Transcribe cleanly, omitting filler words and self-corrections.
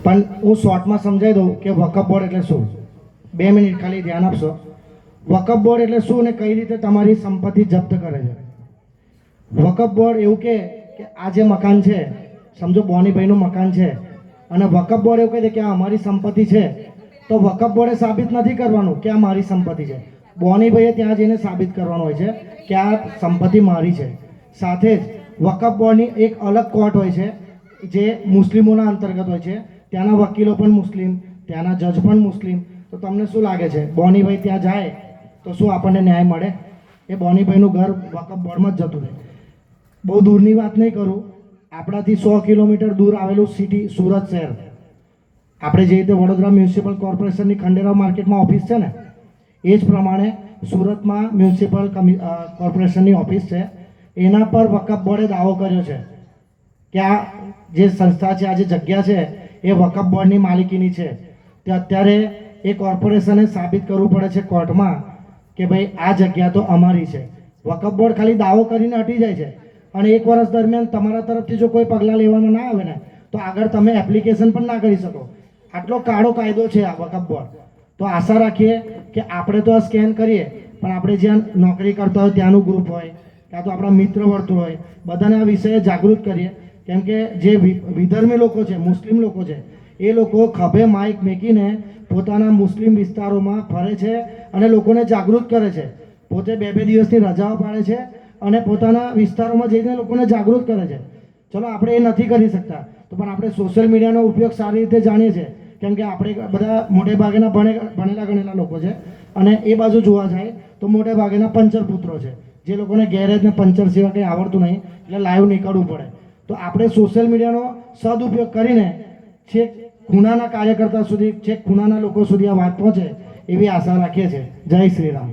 પણ હું શોર્ટમાં સમજાવી દઉં કે વકફ બોર્ડ એટલે શું. 2 મિનિટ ખાલી ધ્યાન આપશો. વકફ બોર્ડ એટલે શું અને કઈ રીતે તમારી સંપત્તિ જપ્ત કરે છે. વકફ બોર્ડ એવું કે આ જે મકાન છે, સમજો બોનીભાઈનું મકાન છે, અને વકફ બોર્ડ એવું કહે છે કે આ અમારી સંપત્તિ છે, તો વકફ બોર્ડે સાબિત નથી કરવાનું કે આ મારી સંપત્તિ છે. બોનીભાઈએ ત્યાં જઈને સાબિત કરવાનું હોય છે કે આ સંપત્તિ મારી છે. સાથે જ વકફ બોર્ડની એક અલગ કોર્ટ હોય છે જે મુસ્લિમોના અંતર્ગત હોય છે. ત્યાંના વકીલો પણ મુસ્લિમ, ત્યાંના જજ પણ મુસ્લિમ. તો તમને શું લાગે છે બોનીભાઈ ત્યાં જાય તો શું આપણને ન્યાય મળે? એ બોનીભાઈનું ઘર વકફ બોર્ડમાં જ જતું રહે. બહુ દૂરની વાત નહીં કરું, આપણાથી 100 કિલોમીટર દૂર આવેલું સિટી સુરત શહેર, આપણે જે રીતે વડોદરા મ્યુનિસિપલ કોર્પોરેશનની ખંડેરાવ માર્કેટમાં ઓફિસ છે ને, એ જ પ્રમાણે સુરતમાં મ્યુનિસિપલ કોર્પોરેશનની ઓફિસ છે. એના પર વકફ બોર્ડે દાવો કર્યો છે કે આ જે સંસ્થા છે, આ જે જગ્યા છે, એ વકફ બોર્ડની માલિકીની છે. તે અત્યારે એ કોર્પોરેશને સાબિત કરવું પડે છે કોર્ટમાં કે ભાઈ આ જગ્યા તો અમારી છે. વકફ બોર્ડ ખાલી દાવો કરીને હટી જાય છે, અને 1 વર્ષ દરમિયાન તમારા તરફથી જો કોઈ પગલાં લેવામાં ના આવે ને, તો આગળ તમે એપ્લિકેશન પણ ના કરી શકો. આટલો કાળો કાયદો છે આ વકફ બોર્ડ. તો આશા રાખીએ કે આપણે તો આ સ્કેન કરીએ, પણ આપણે જ્યાં નોકરી કરતા હોય ત્યાંનું ગ્રુપ હોય, કાં તો આપણા મિત્ર વર્તુળ હોય, બધાને આ વિષয়ে જાગૃત કરીએ. કેમ કે જે વિધર્મી લોકો છે, મુસ્લિમ લોકો છે, એ લોકો ખભે માઇક મેકીને પોતાના મુસ્લિમ વિસ્તારોમાં ફરે છે અને લોકોને જાગૃત કરે છે. પોતે 2-2 દિવસની રજાઓ પાડે છે અને પોતાના વિસ્તારોમાં જઈને લોકોને જાગૃત કરે છે. ચલો આપણે એ નથી કરી શકતા, તો પણ આપણે સોશિયલ મીડિયાનો ઉપયોગ સારી રીતે જાણીએ છીએ. કેમ કે આપણે બધા મોટે ભાગેના ભણેલા ગણેલા લોકો છે, અને એ બાજુ જોવા જાય તો મોટે ભાગેના પંચર પુત્રો છે, જે લોકોને ગેરેજ ને પંચર સિવાય કંઈ આવડતું નહીં, એટલે લાઈવ નીકળવું પડે. તો આપણે સોશિયલ મીડિયાનો સદુપયોગ કરીને છેક ખૂણાના કાર્યકર્તા સુધી, છેક ખૂણાના લોકો સુધી આ વાત પહોંચે એવી આશા રાખીએ છીએ. જય શ્રી રામ.